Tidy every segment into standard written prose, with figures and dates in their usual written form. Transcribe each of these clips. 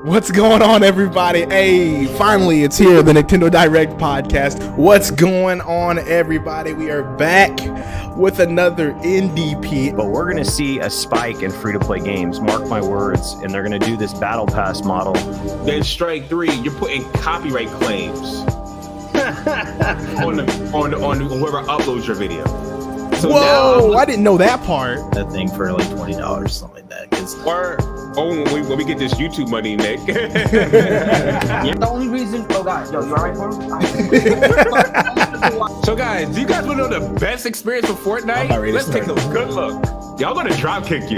What's going on, everybody? Hey, finally, it's here, the Nicktendo Direct podcast. What's going on, everybody? We are back with another NDP. But we're going to see a spike in free-to-play games, mark my words, and they're going to do this battle pass model. Then strike three, you're putting copyright claims on whoever uploads your video. So whoa, now, I didn't know that part. That thing for like $20, something like that. When we get this YouTube money, Nick. The only reason, guys, yo, you alright, bro? So guys, do you guys want to know the best experience with Fortnite? Let's take a good look. Y'all gonna drop kick you.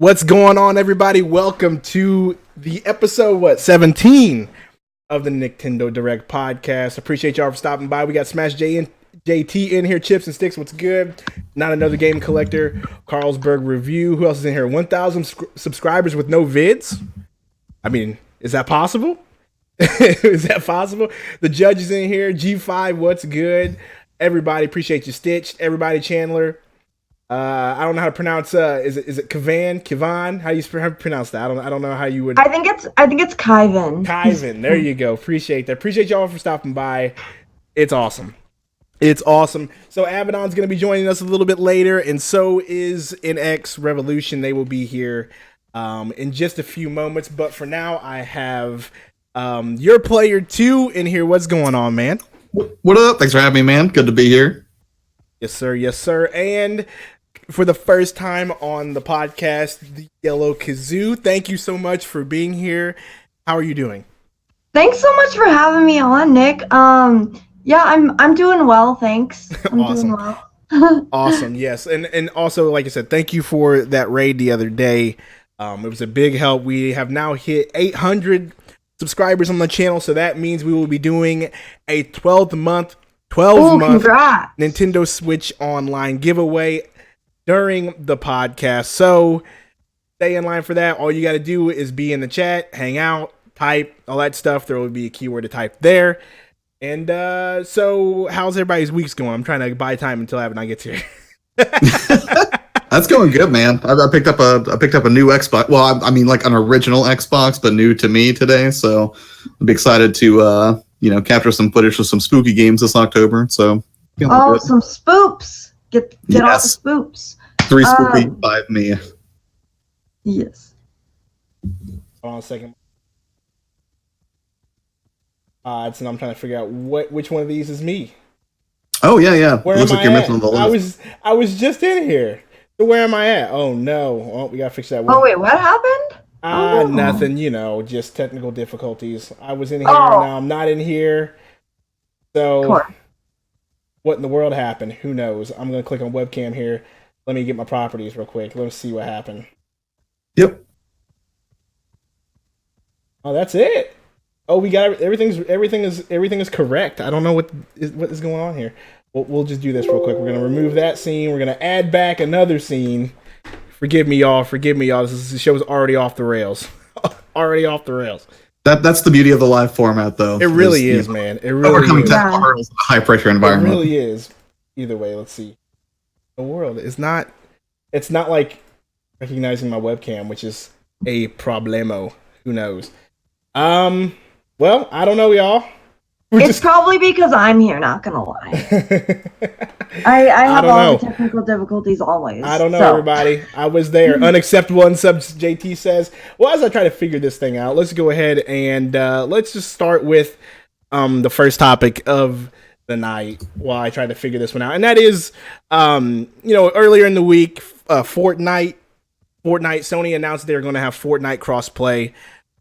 What's going on, everybody? Welcome to the episode, 17 of the Nicktendo Direct podcast. Appreciate y'all for stopping by. We got Smash J and JT in here. Chips and Sticks, what's good? Not Another Game Collector. Carlsberg Review. Who else is in here? 1,000 subscribers with no vids? I mean, is that possible? Is that possible? The Judge is in here. G5, what's good? Everybody, appreciate you. Stitched. Everybody, Chandler. I don't know how to pronounce. Is it Kivan? How do you pronounce that? I don't know how you would. I think it's Kyvan. Kyvan. There you go. Appreciate that. Appreciate y'all for stopping by. It's awesome. It's awesome. So Abaddon's going to be joining us a little bit later, and so is NX Revolution. They will be here in just a few moments. But for now, I have your player 2 in here. What's going on, man? What up? Thanks for having me, man. Good to be here. Yes, sir. Yes, sir. And for the first time on the podcast, the Yellow Kazoo. Thank you so much for being here. How are you doing? Thanks so much for having me on, Nick. Yeah, I'm doing well, thanks. I'm Awesome. doing well. Awesome. Yes. And also, like I said, thank you for that raid the other day. It was a big help. We have now hit 800 subscribers on the channel, so that means we will be doing a 12-month Congrats. Nintendo Switch Online giveaway during the podcast. So stay in line for that. All you got to do is be in the chat, hang out, type, all that stuff. There will be a keyword to type there. And so how's everybody's weeks going? I'm trying to buy time until Abaddon gets here. That's going good, man. I picked up a new Xbox. Well, I mean, like an original Xbox, but new to me today. So I'm excited to capture some footage of some spooky games this October. So good. Some spoops. Get off the spoops. 3 spooky, 5 me. Yes. Hold on a second. So I'm trying to figure out which one of these is me. Oh yeah. Where Looks am like you're I missing at? on the list. I was just in here. So where am I at? Oh no. Oh, we gotta fix that one. Oh wait, what happened? Nothing, just technical difficulties. I was in here, now I'm not in here. So, what in the world happened? Who knows? I'm going to click on webcam here. Let me get my properties real quick. Let's see what happened. Yep. Oh, that's it. Oh, we got everything is correct. I don't know what is going on here. We'll just do this real quick. We're going to remove that scene. We're going to add back another scene. Forgive me, y'all. The show's already off the rails. Already off the rails. That's the beauty of the live format, though. It really is, man. It really overcoming is. technical hurdles in a high pressure environment. It really is. Either way, let's see. The world is not. It's not like recognizing my webcam, which is a problemo. Who knows? Well, I don't know, y'all. It's probably because I'm here, not gonna lie. I have all the technical difficulties always. I don't know, everybody. I was there. Unacceptable unsubs, JT says. Well, as I try to figure this thing out, let's go ahead and let's just start with the first topic of the night while I try to figure this one out. And that is, earlier in the week, Fortnite, Sony announced they're going to have Fortnite crossplay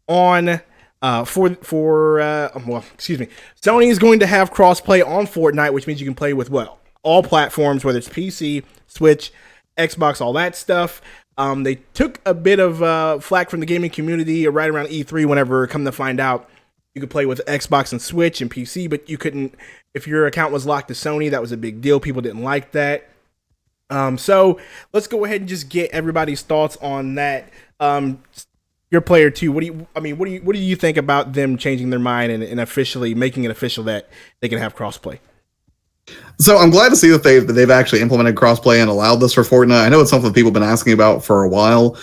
on Sony is going to have crossplay on Fortnite, which means you can play with all platforms, whether it's PC, Switch, Xbox, all that stuff. They took a bit of flack from the gaming community right around E3 whenever, come to find out, you could play with Xbox and Switch and PC, but you couldn't, if your account was locked to Sony. That was a big deal. People didn't like that. So let's go ahead and just get everybody's thoughts on that. you're a player too. What do you think about them changing their mind and officially making it official that they can have crossplay? So I'm glad to see that they've actually implemented crossplay and allowed this for Fortnite. I know it's something people have been asking about for a while.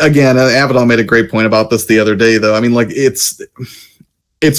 Again, Abaddon made a great point about this the other day, though. I mean, like it's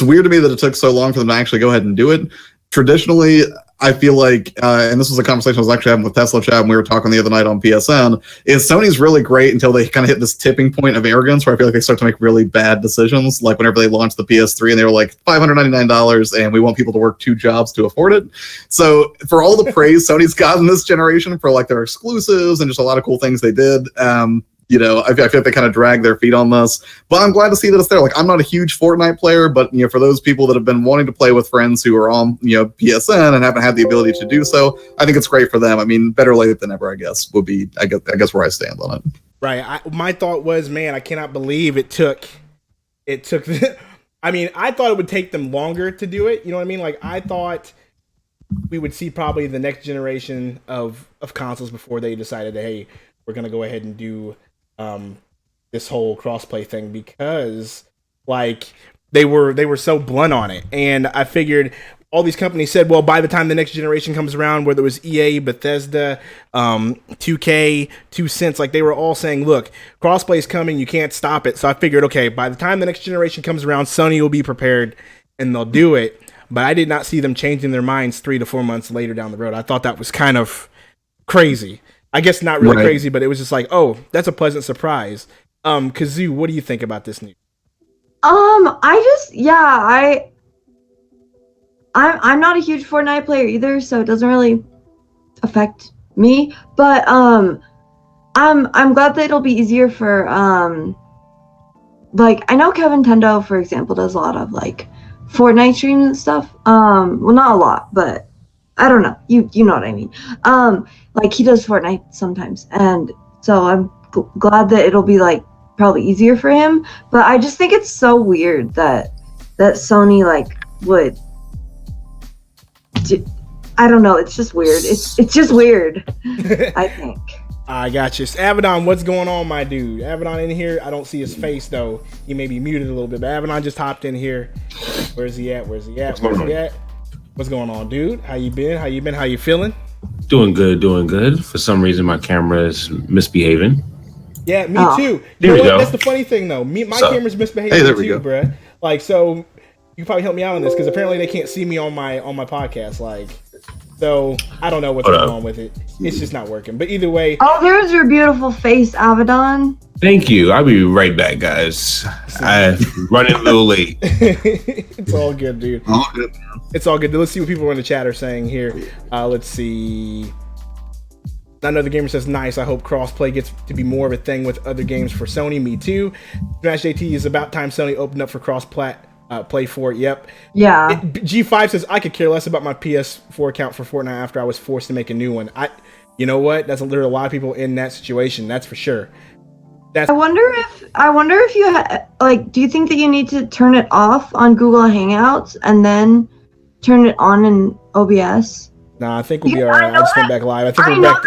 weird to me that it took so long for them to actually go ahead and do it. Traditionally, I feel like, and this was a conversation I was actually having with Tesla Chat, and we were talking the other night on PSN, is Sony's really great until they kind of hit this tipping point of arrogance where I feel like they start to make really bad decisions. Like whenever they launched the PS3 and they were like $599 and we want people to work 2 jobs to afford it. So for all the praise Sony's gotten this generation for like their exclusives and just a lot of cool things they did, I feel like they kind of drag their feet on this, but I'm glad to see that it's there. Like, I'm not a huge Fortnite player, but for those people that have been wanting to play with friends who are on, PSN and haven't had the ability to do so, I think it's great for them. I mean, better late than never, I guess, would be, I guess where I stand on it. Right. My thought was, man, I cannot believe it took. I mean, I thought it would take them longer to do it. You know what I mean? Like, I thought we would see probably the next generation of consoles before they decided, hey, we're gonna go ahead and do this whole crossplay thing, because like they were so blunt on it. And I figured all these companies said, well, by the time the next generation comes around, whether it was EA, Bethesda, 2K, 2 Cents, like they were all saying, look, crossplay is coming, you can't stop it. So I figured, okay, by the time the next generation comes around, Sony will be prepared and they'll do it. But I did not see them changing their minds 3 to 4 months later down the road. I thought that was kind of crazy. I guess not really crazy, but it was just like, oh, that's a pleasant surprise. Kazoo, what do you think about this news? I'm not a huge Fortnite player either, so it doesn't really affect me. But I'm glad that it'll be easier for like, I know Kevin Tendo, for example, does a lot of like Fortnite streams and stuff. Well, not a lot, but I don't know. You know what I mean. Like he does Fortnite sometimes, and so I'm glad that it'll be like probably easier for him. But I just think it's so weird that Sony like would. I don't know. It's just weird. It's just weird. I think. I got you. Abaddon, what's going on, my dude? Abaddon in here. I don't see his face though. He may be muted a little bit. But Abaddon just hopped in here. Where's he at? What's going on, dude? How you been? How you feeling? Doing good. For some reason, my camera is misbehaving. Yeah, me too. There we go. That's the funny thing, though. My camera's misbehaving too, bruh. Like, so you can probably help me out on this, because apparently they can't see me on my podcast. Like, so I don't know what's going on with it. It's just not working. But either way. Oh, there's your beautiful face, Abaddon. Thank you. I'll be right back, guys. I'm running a little late. It's all good, dude. All good. It's all good. Let's see what people in the chat are saying here. Let's see. Another gamer says, nice. I hope crossplay gets to be more of a thing with other games for Sony. Me too. Smash JT is about time Sony opened up for play for it. Yep. Yeah. G5 says, I could care less about my PS4 account for Fortnite after I was forced to make a new one. You know what? There are a lot of people in that situation. That's for sure. I wonder if you do you think that you need to turn it off on Google Hangouts and then turn it on in OBS? Nah, I think we'll be all right. I just went back live. I think we're back.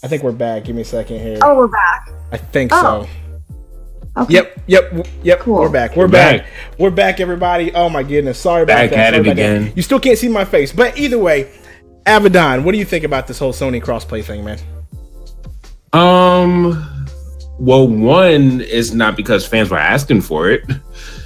I think we're back. Give me a second here. Oh, we're back. I think so. Okay. Yep. Cool. We're back. We're back, everybody. Oh my goodness. Sorry about that. Back at it again. You still can't see my face, but either way, Abaddon, what do you think about this whole Sony crossplay thing, man? Well, one is not because fans were asking for it.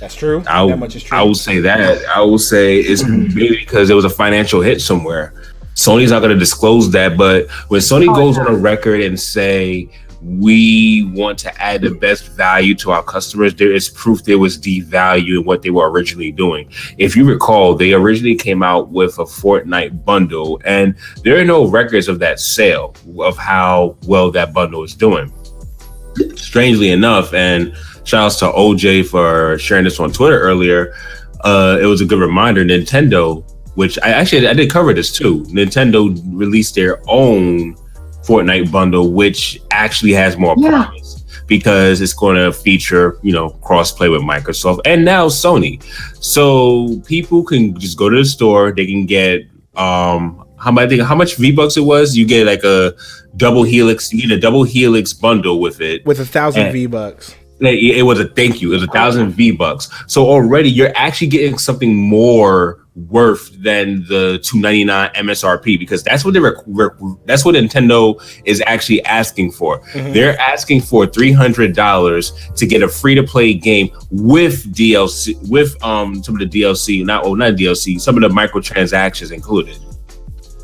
That's true. That much is true. I will say that. I will say it's maybe because there was a financial hit somewhere. Sony's not going to disclose that, but when Sony goes on a record and say, we want to add the best value to our customers, there is proof there was devalue in what they were originally doing. If you recall, they originally came out with a Fortnite bundle, and there are no records of that sale, of how well that bundle is doing. Strangely enough, and shout outs to OJ for sharing this on Twitter earlier, it was a good reminder. Nintendo, which I did cover this too. Nintendo released their own Fortnite bundle, which actually has more promise, because it's going to feature, crossplay with Microsoft and now Sony. So people can just go to the store. They can get how much V-Bucks it was. You get like a double helix. You get a double helix bundle with it with 1,000 V-Bucks. It was a thank you. It was 1,000 V-Bucks. So already you're actually getting something more worth than the $299 MSRP, because that's what that's what Nintendo is actually asking for. Mm-hmm. They're asking for $300 to get a free-to-play game with DLC, with some of the DLC, not DLC, some of the microtransactions included.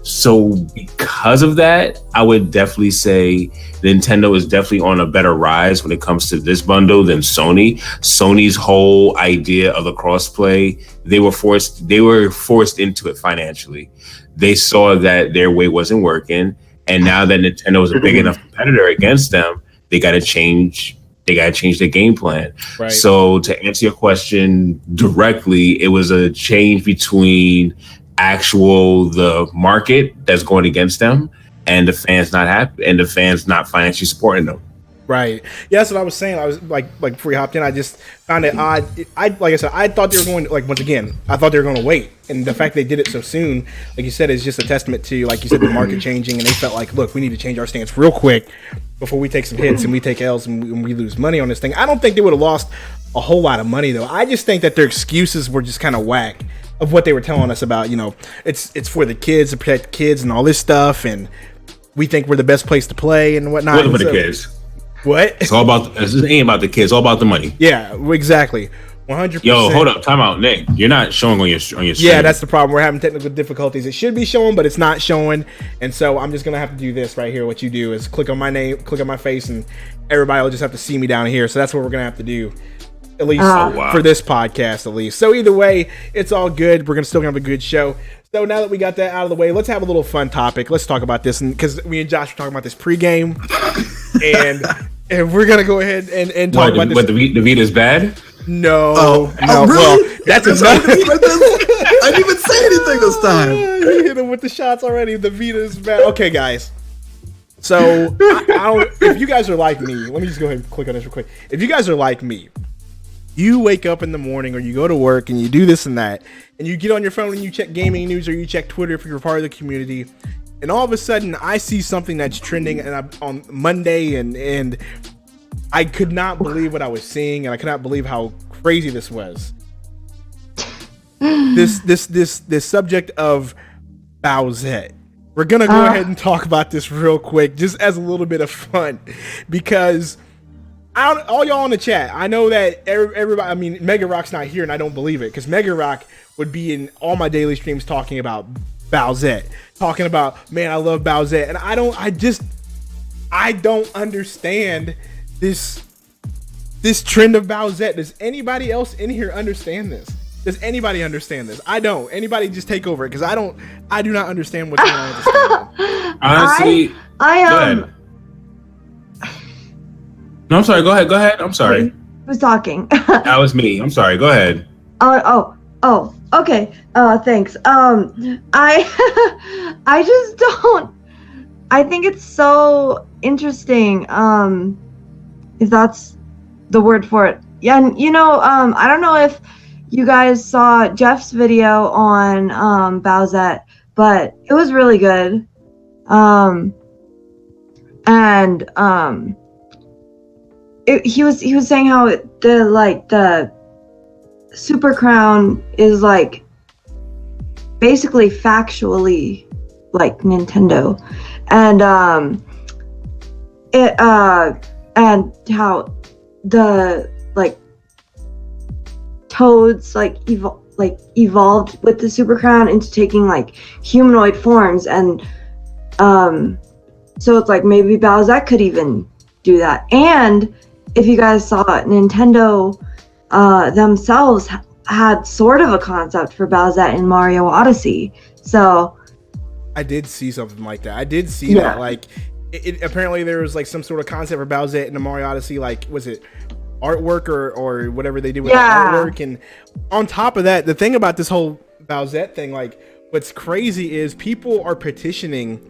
So because of that, I would definitely say Nintendo is definitely on a better rise when it comes to this bundle than Sony. Sony's whole idea of the crossplay, they were forced into it financially. They saw that their way wasn't working, and now that Nintendo is a big enough competitor against them, they got to change. They got to change their game plan. Right. So to answer your question directly, it was a change between the market that's going against them and the fans not happy and the fans not financially supporting them. Right. Yeah, that's what I was saying. I was like before you hopped in, I just found it odd. Like I said, I thought they were going to, once again, I thought they were going to wait. And the fact they did it so soon, like you said, is just a testament to, like you said, the market changing. And they felt like, look, we need to change our stance real quick before we take some hits and we take L's and we lose money on this thing. I don't think they would have lost a whole lot of money, though. I just think that their excuses were just kind of whack of what they were telling us about, it's for the kids, to protect the kids and all this stuff. And we think we're the best place to play and whatnot. What for the kids? What? It's all about. This ain't about the kids. It's all about the money. Yeah, exactly. 100%. Yo, hold up, time out, Nick. You're not showing on your stream. Yeah, that's the problem. We're having technical difficulties. It should be showing, but it's not showing. And so I'm just gonna have to do this right here. What you do is click on my name, click on my face, and everybody will just have to see me down here. So that's what we're gonna have to do, at least for this podcast, at least. So either way, it's all good. We're still gonna have a good show. So now that we got that out of the way, let's have a little fun topic. Let's talk about this, and because me and Josh were talking about this pregame, and we're gonna go ahead and talk about this. But the Vita's bad? No, no. Really? Well, that's enough. I didn't even say anything this time. You hit him with the shots already. The Vita is bad. Okay, guys. So if you guys are like me, let me just go ahead and click on this real quick. If you guys are like me, you wake up in the morning or you go to work and you do this and that, and you get on your phone and you check gaming news or you check Twitter if you're part of the community, and all of a sudden I see something that's trending on Monday, and I could not believe what I was seeing, and I could not believe how crazy this was. This subject of Bowsette. We're gonna go ahead and talk about this real quick, just as a little bit of fun, because all y'all in the chat, I know that everybody. I mean, Mega Rock's not here, and I don't believe it, because Mega Rock would be in all my daily streams talking about Bowsette, talking about, man, I love Bowsette, and I don't understand this trend of Bowsette. Does anybody else in here understand this? Does anybody understand this? I don't. Anybody just take over it, because I do not understand what's going on with this. Honestly, go ahead. No, I'm sorry. Go ahead. I'm sorry. Who's talking? That was me. I'm sorry. Go ahead. Oh. Okay. Thanks. I just don't. I think it's so interesting. If that's the word for it. Yeah, and I don't know if you guys saw Jeff's video on Bowsette, but it was really good. He was saying how the Super Crown is like basically factually like Nintendo, and and how the Toads evolved with the Super Crown into taking like humanoid forms, and so it's like maybe Bowsette could even do that. And if you guys saw it, Nintendo themselves had sort of a concept for Bowsette in Mario Odyssey. So I did see something like that. I did see that. Like, it apparently there was like some sort of concept for Bowsette in the Mario Odyssey. Like, was it artwork or whatever they did with the artwork? And on top of that, the thing about this whole Bowsette thing, like, what's crazy is people are petitioning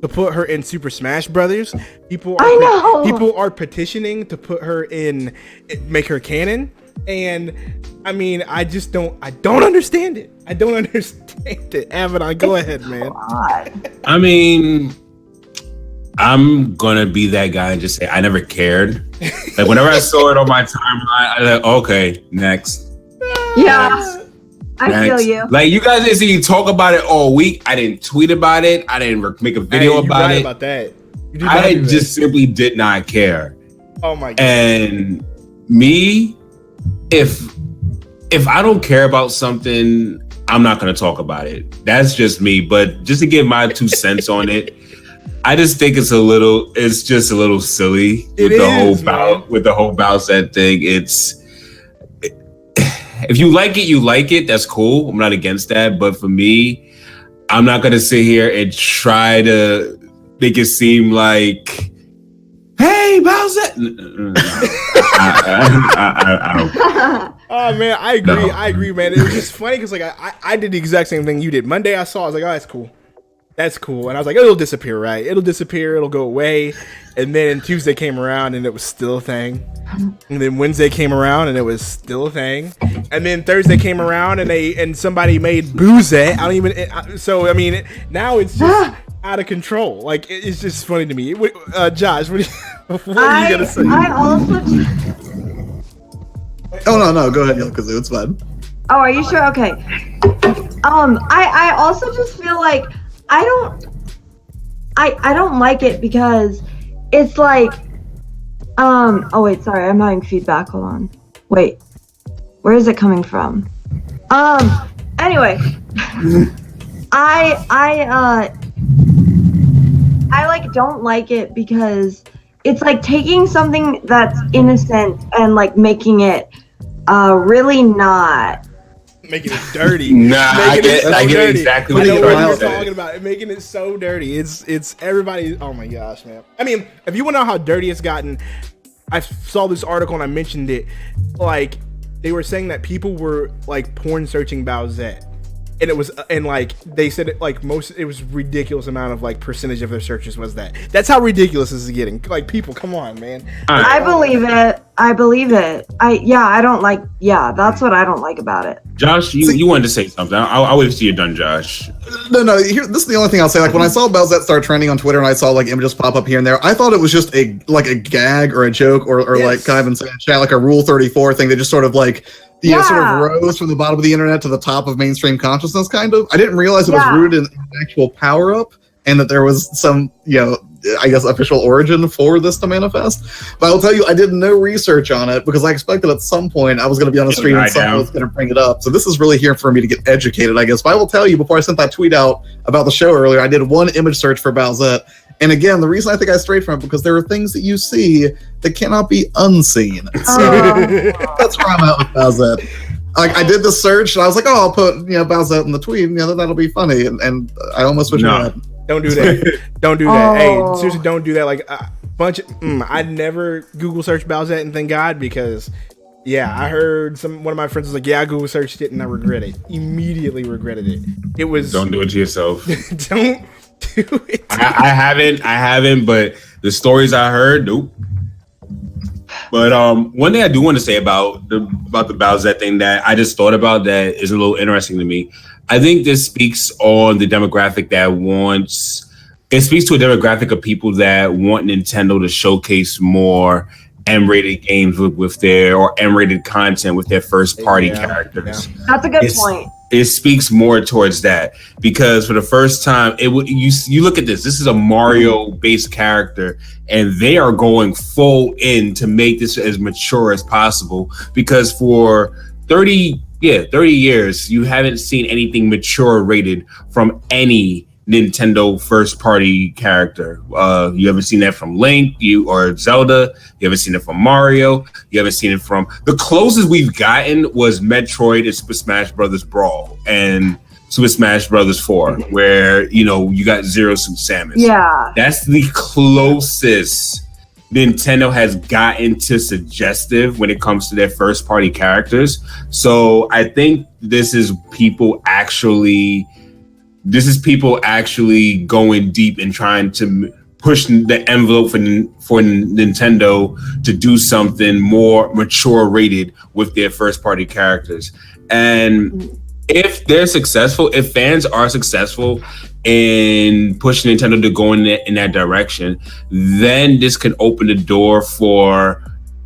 to put her in Super Smash Brothers. People are petitioning to put her in, make her canon. And I mean, I don't understand it. I don't understand it. Avedon, go ahead, man. I mean, I'm gonna be that guy and just say I never cared. Like whenever I saw it on my timeline, I was like, okay, next. Yeah, next. I feel you. Like you guys didn't see me talk about it all week. I didn't tweet about it. I didn't make a video about it. About that. I just simply did not care. Oh my god. And me, if I don't care about something, I'm not gonna talk about it. That's just me. But just to give my 2 cents on it, I just think it's just a little silly with the whole Bowsette thing. If you like it, you like it. That's cool. I'm not against that. But for me, I'm not gonna sit here and try to make it seem like, hey, Bowsette. I don't. Oh man, I agree. No. I agree, man. It was just funny because like I did the exact same thing you did. Monday I saw, I was like, oh, that's cool. That's cool. And I was like, it'll disappear, right? It'll disappear. It'll go away. And then Tuesday came around and it was still a thing. And then Wednesday came around and it was still a thing. And then Thursday came around and somebody made Booette. So I mean, now it's just out of control. Like it's just funny to me. Josh, what are you gonna say? I also. Oh no, go ahead, Yokozoo. It's fine. Oh, are you sure? Okay. I also just feel like I don't like it because it's like oh wait, sorry, I'm having feedback. Hold on. Wait. Where is it coming from? Anyway. I like don't like it because it's like taking something that's innocent and like making it really not making it dirty. I get exactly what you're talking about. Making it so dirty. It's everybody. Oh my gosh, man. I mean, if you want to know how dirty it's gotten, I saw this article and I mentioned it. Like they were saying that people were like porn searching Bowsette. And it was, and like they said, it like it was ridiculous amount of like percentage of their searches was that. That's how ridiculous this is getting. Like people, come on, man. I believe it. I don't like. Yeah, that's what I don't like about it. Josh, you wanted to say something. I'll wait till you're done, Josh. No. This is the only thing I'll say. Like when I saw Bowsette start trending on Twitter and I saw like images pop up here and there, I thought it was just a gag or a joke or yes. Like kind of insane chat, like a Rule 34 thing that just sort of like. Sort of rose from the bottom of the internet to the top of mainstream consciousness, kind of. I didn't realize it was rooted in actual power-up and that there was some, I guess, official origin for this to manifest. But I'll tell you, I did no research on it because I expected at some point I was going to be on a stream and someone was going to bring it up. So this is really here for me to get educated, I guess. But I will tell you, before I sent that tweet out about the show earlier, I did one image search for Bowsette. And again, the reason I think I strayed from it because there are things that you see that cannot be unseen. So that's where I'm at with Bowsette. Like I did the search and I was like, oh, I'll put Bowsette in the tweet. That'll be funny. And I almost wish I had. Don't do that. Don't do that. Hey, seriously, don't do that. Like I'd never Google search Bowsette and thank God because I heard one of my friends was like, I Google searched it and I regret it. Immediately regretted it. It was don't do it to yourself. Don't. I haven't, but the stories I heard, nope. But one thing I do want to say about the Bowsette thing that I just thought about that is a little interesting to me. I think this speaks on the demographic it speaks to a demographic of people that want Nintendo to showcase more M-rated games with their or M-rated content with their first party characters. Yeah. That's a good point. It speaks more towards that because for the first time, you look at this. This is a Mario-based character, and they are going full in to make this as mature as possible. Because for 30 years, you haven't seen anything mature rated from any Nintendo first-party character. You haven't seen that from Link, or Zelda. You haven't seen it from Mario. You haven't seen it from the closest we've gotten was Metroid and Super Smash Bros. Brawl and Super Smash Bros. 4, where you got Zero Suit Samus. Yeah, that's the closest Nintendo has gotten to suggestive when it comes to their first-party characters. So I think this is people actually This is people actually going deep and trying to push the envelope for Nintendo to do something more mature rated with their first party characters. And if they're successful, if fans are successful in pushing Nintendo to go in that direction, then this can open the door for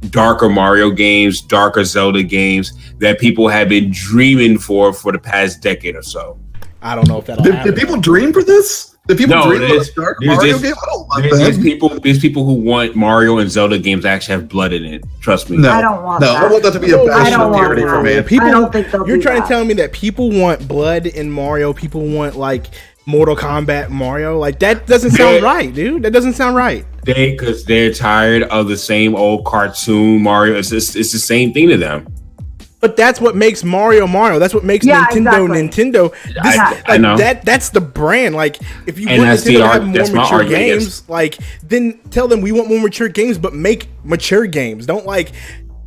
darker Mario games, darker Zelda games that people have been dreaming for the past decade or so. I don't know if that'll happen. Did people dream for this? Did people dream of a dark Mario game? I don't want that. There's people who want Mario and Zelda games to actually have blood in it. Trust me. No, I don't want that. I want that to be a bastion of purity for me. People, I don't think they'll you're do trying that. to tell me that people want blood in Mario. People want like Mortal Kombat Mario. Like that doesn't sound right, dude. That doesn't sound right. Because they're tired of the same old cartoon Mario. It's the same thing to them. But that's what makes Mario Mario. That's what makes Nintendo Nintendo. I know. That's the brand. Like if you And want that's Nintendo to the have art- more that's my mature argument, yes. games, like then tell them we want more mature games, but make mature games. Don't like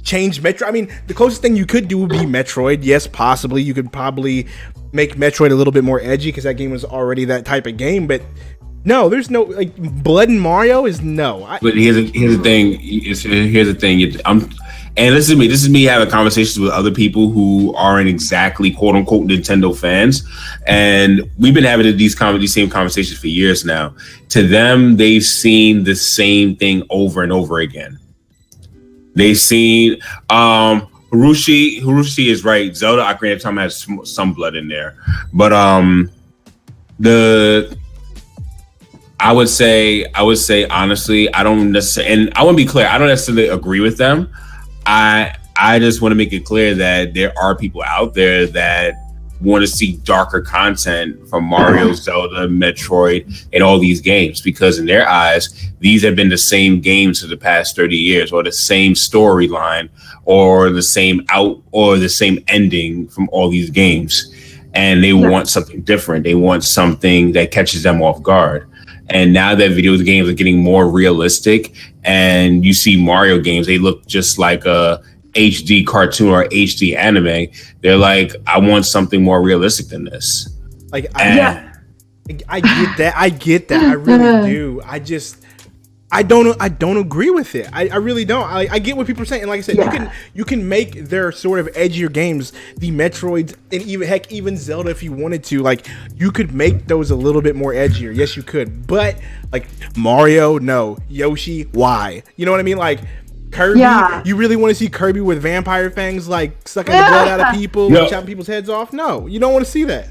change Metro. I mean, the closest thing you could do would be Metroid. Yes, possibly. You could probably make Metroid a little bit more edgy because that game was already that type of game. But no, there's no like blood in Mario is no. But here's the thing. Here's the thing. And this is me having conversations with other people who aren't exactly quote unquote Nintendo fans, and we've been having these same conversations for years now. To them, they've seen the same thing over and over again. They've seen Hiroshi is right. Zelda Ocarina of Time has some blood in there, but I would say honestly, I don't necessarily, and I want to be clear, I don't necessarily agree with them. I just want to make it clear that there are people out there that want to see darker content from Mario, Zelda, Metroid, and all these games, because in their eyes, these have been the same games for the past 30 years, or the same storyline, or the same ending from all these games. And they want something different. They want something that catches them off guard. And now that video games are getting more realistic, and you see Mario games, they look just like a HD cartoon or HD anime. They're like, I want something more realistic than this. Like, I get that. I really do. I don't agree with it. I really don't. I get what people are saying. And like I said, you can make their sort of edgier games, the Metroids, and even Zelda if you wanted to. Like, you could make those a little bit more edgier. Yes, you could. But like Mario, no. Yoshi, why? You know what I mean? Like Kirby, you really want to see Kirby with vampire fangs, like sucking the blood out of people, chopping people's heads off? No, you don't want to see that.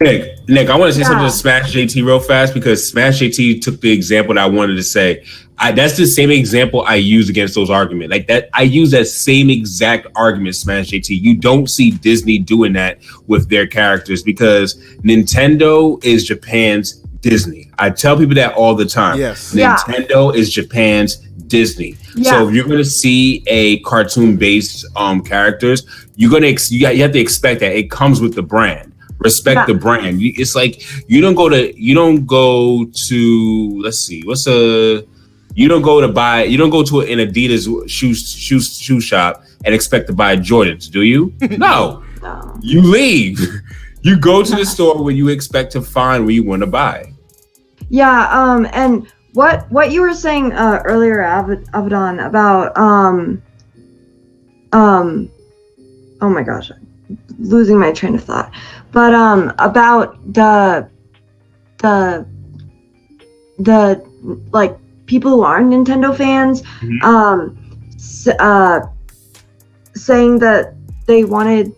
Nick, I want to say something to Smash JT real fast, because Smash JT took the example that I wanted to say. That's the same example I use against those arguments. Like that, I use that same exact argument, Smash JT. You don't see Disney doing that with their characters, because Nintendo is Japan's Disney. I tell people that all the time. Yes. Nintendo is Japan's Disney. So if you're going to see a cartoon-based characters, you have to expect that it comes with the brand. Respect the brand. It's like you don't go to an Adidas shoe shop and expect to buy Jordans, do you? No. You leave. You go to the store where you expect to find what you want to buy. Yeah, and what you were saying earlier, Abaddon, about oh my gosh, losing my train of thought. But about the like people who aren't Nintendo fans, saying that they wanted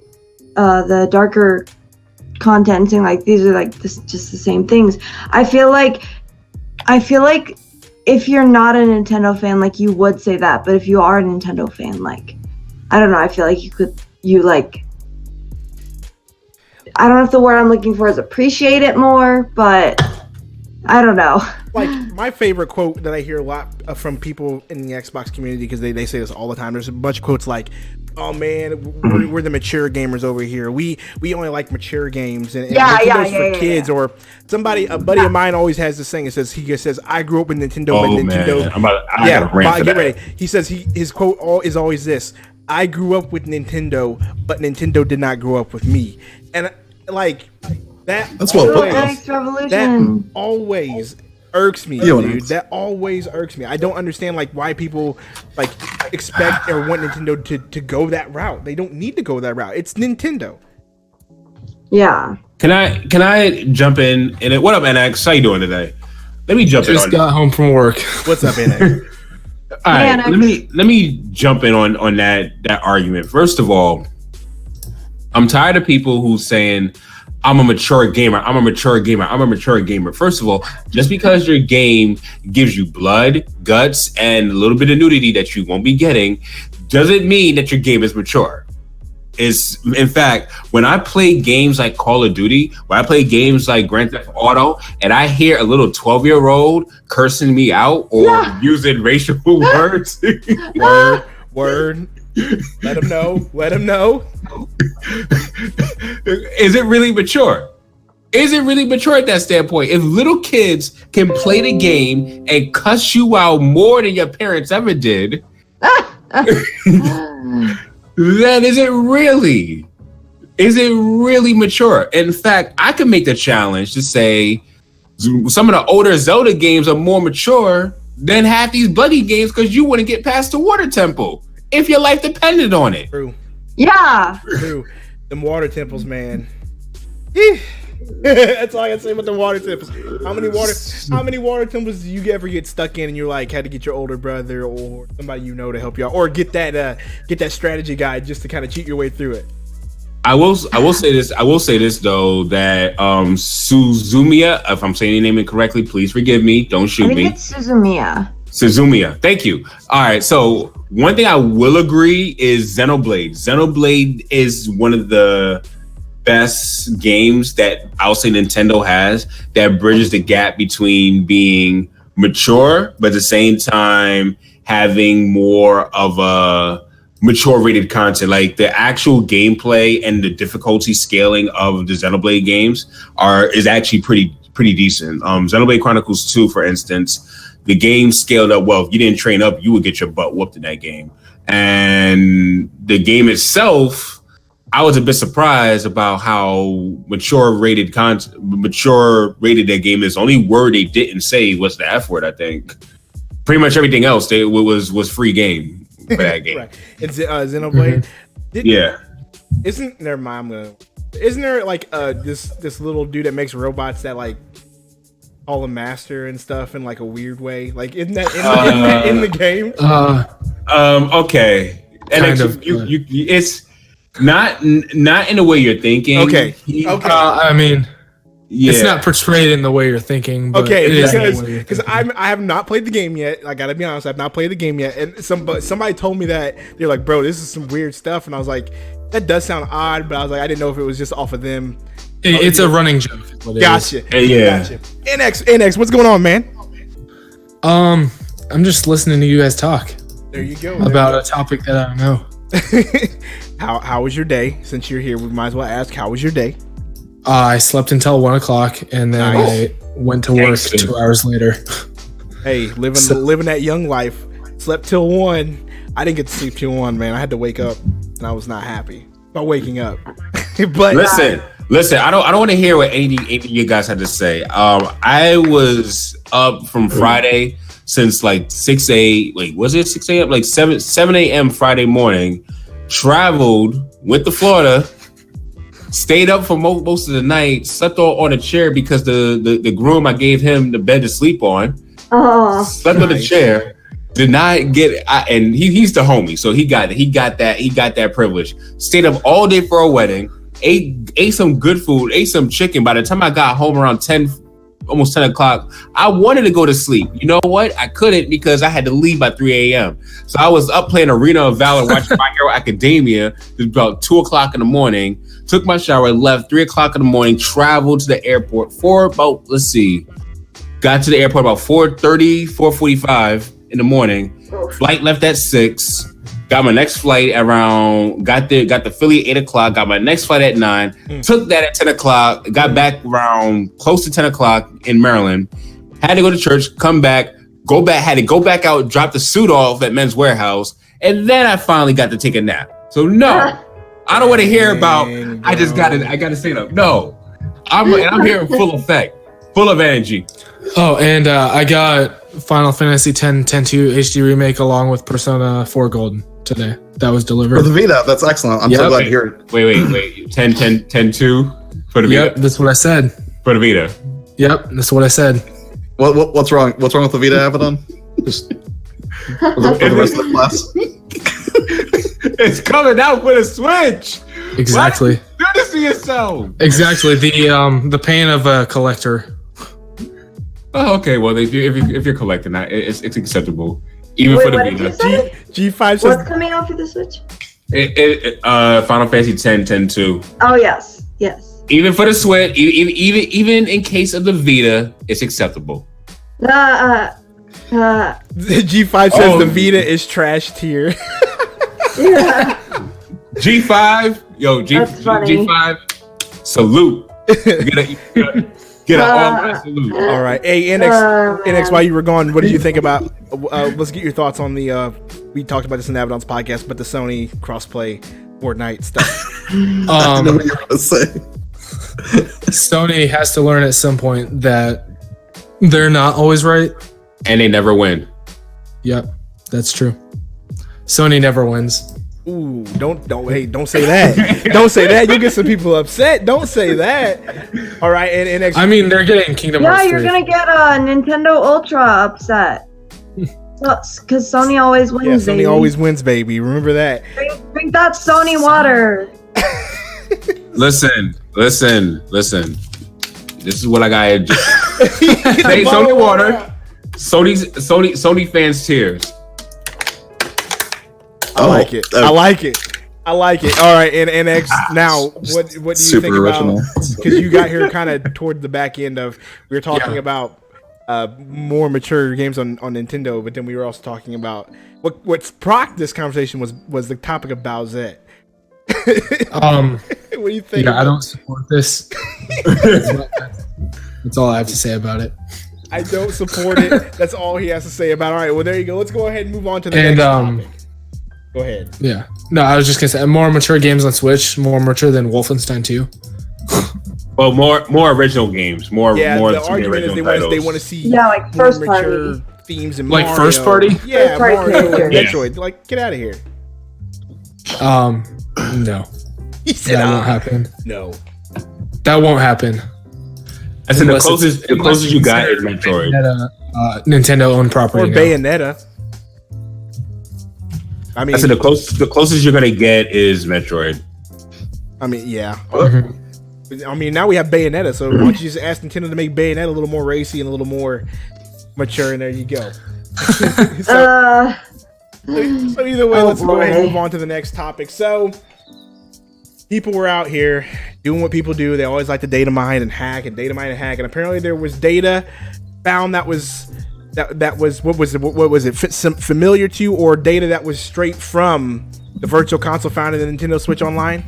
the darker content, saying like these are like just the same things. I feel like if you're not a Nintendo fan, like you would say that, but if you are a Nintendo fan, like I don't know, I feel like I don't know if the word I'm looking for is appreciate it more, but I don't know. Like my favorite quote that I hear a lot from people in the Xbox community, because they say this all the time. There's a bunch of quotes like, "Oh man, we're the mature gamers over here. We only like mature games, and Nintendo's for kids." Or a buddy of mine always has this thing. He says, "I grew up with Nintendo, but Nintendo." I gotta rant for get that. ready. He says his quote is always this: "I grew up with Nintendo, but Nintendo did not grow up with me." And like That's well put. Next Revolution. That always irks me, Yeah, dude. That always irks me. I don't understand like why people like expect or want Nintendo to go that route. They don't need to go that route. It's Nintendo. Yeah. Can I jump in? And what up, NX? How you doing today? Let me jump in. Just got home from work. What's up, NX? All right, let me jump in on that argument. First of all, I'm tired of people who saying I'm a mature gamer. I'm a mature gamer. I'm a mature gamer. First of all, just because your game gives you blood, guts, and a little bit of nudity that you won't be getting, doesn't mean that your game is mature. In fact, when I play games like Call of Duty, when I play games like Grand Theft Auto, and I hear a little 12-year-old cursing me out or using racial words, word. Let him know. Let him know. Is it really mature? Is it really mature at that standpoint? If little kids can play the game and cuss you out more than your parents ever did, then is it really mature? In fact, I can make the challenge to say some of the older Zelda games are more mature than half these bloody games because you wouldn't get past the water temple if your life depended on it. True. Yeah. True. Them water temples, man. That's all I gotta say about the water temples. How many water temples do you ever get stuck in and you're like had to get your older brother or somebody you know to help you out, or get that strategy guide just to kind of cheat your way through it? I will say this though, that Suzumiya, if I'm saying your name incorrectly, please forgive me. Don't shoot me. I think it's Suzumiya. Thank you. All right. So one thing I will agree is Xenoblade. Xenoblade is one of the best games that I'll say Nintendo has that bridges the gap between being mature, but at the same time having more of a mature rated content. Like the actual gameplay and the difficulty scaling of the Xenoblade games is actually pretty decent. Xenoblade Chronicles 2, for instance, the game scaled up well. If you didn't train up, you would get your butt whooped in that game. And the game itself, I was a bit surprised about how mature rated that game is. The only word they didn't say was the F word, I think. Pretty much everything else was free game for that game. Right. It's Xenoblade. Mm-hmm. Isn't there like this little dude that makes robots that like call him master and stuff in like a weird way? Like isn't that in the game? Okay. And it's not in the way you're thinking. Okay. I mean, it's not portrayed in the way you're thinking. But because I have not played the game yet. I gotta be honest, I've not played the game yet. And somebody told me that they're like, bro, this is some weird stuff. And I was like, that does sound odd, but I was like, I didn't know if it was just off of them. It's a running joke. Gotcha. Gotcha. NX, what's going on, man? I'm just listening to you guys talk. There you go. About a topic that I don't know. How was your day? Since you're here, we might as well ask, how was your day? I slept until 1 o'clock and then I went to work 2 hours later. Hey, living that young life. Slept till 1. I didn't get to sleep till 1, man. I had to wake up and I was not happy about waking up. But listen, I don't want to hear what any of you guys had to say. I was up from Friday since like 6 a.m. Wait, was it 6 a.m.? Like 7 a.m. Friday morning. Traveled, went to Florida, stayed up for most of the night, slept on a chair because the groom, I gave him the bed to sleep on. Slept on the chair. Did not get, and he's the homie, so he got that privilege. Stayed up all day for a wedding. Ate some good food. Ate some chicken. By the time I got home around 10, almost 10 o'clock, I wanted to go to sleep. You know what? I couldn't because I had to leave by 3 a.m. So I was up playing Arena of Valor, watching My Hero Academia. It was about 2 o'clock in the morning. Took my shower, left 3 o'clock in the morning. Traveled to the airport for about got to the airport about 4:30, 4:45 in the morning. Flight left at 6. Got my next flight around, got the Philly at 8 o'clock, got my next flight at 9, took that at 10 o'clock, got back around close to 10 o'clock in Maryland, had to go to church, come back, had to go back out, drop the suit off at Men's Warehouse, and then I finally got to take a nap. So no, I don't want to hear about, I got to stay up. No, I'm here in full effect, full of energy. Oh, and I got Final Fantasy X 10-2 HD remake along with Persona 4 Golden today. That was delivered For the Vita. That's excellent. I'm so glad to hear it. Wait. 10-2 for the Vita. Yep, that's what I said. For the Vita. Yep, that's what I said. What's wrong? What's wrong with the Vita, Abaddon? Just for the rest of the class. It's coming out for the Switch. Exactly. Do this to yourself. Exactly. The pain of a collector. Oh, okay. Well, if you're collecting that, it's acceptable. Even for the what did you Vita. say? G5 says What's coming out for the Switch? Final Fantasy X 10-2. Oh yes. Even for the Switch, even in case of the Vita, it's acceptable. G5 says the Vita is trash tier. Yeah. G5, G5, salute. Get an all-right salute. All right. Hey, NX, while you were gone, what did you think about, let's get your thoughts on the, we talked about this in Abaddon's podcast, but the Sony crossplay Fortnite stuff. I know what you're going to say. Sony has to learn at some point that they're not always right. And they never win. Yep, that's true. Sony never wins. Ooh, don't say that. Don't say that. You'll get some people upset. Don't say that. All right, and I mean, they're getting Kingdom Hearts 3. You're gonna get a Nintendo Ultra upset. Because Sony always wins. Yeah, Sony baby. always wins, baby. Remember that. Drink that Sony water. Listen. This is what I got. Say Sony water. Sony fans tears. I like it. All right, and NX. Now, what do you Super think original. about? Because you got here kind of toward the back end of we were talking about more mature games on Nintendo, but then we were also talking about what sprocked this conversation was the topic of Bowsette. What do you think? Yeah, I don't support this. That's all I have to say about it. I don't support it. That's all he has to say about it. All right, well, there you go. Let's go ahead and move on to the next topic. Go ahead. Yeah. No, I was just going to say, more mature games on Switch, more mature than Wolfenstein 2. Well, more original games. More the original argument is they want to see like first mature party themes in like Mario. first party. Yeah, First party Mario and characters. Metroid. Like, get out of here. No. He said, That won't happen. No. That won't happen. I said the closest you got is Metroid. Nintendo owned property. Or Bayonetta. I mean, I said the closest you're gonna get is Metroid. I mean, yeah. Mm-hmm. I mean, now we have Bayonetta, so why don't you just ask Nintendo to make Bayonetta a little more racy and a little more mature, and there you go. So either way, let's go ahead and move on to the next topic. So, people were out here doing what people do. They always like to data mine and hack, and apparently there was data found that was what was it familiar to, or data that was straight from the Virtual Console found in the Nintendo Switch Online.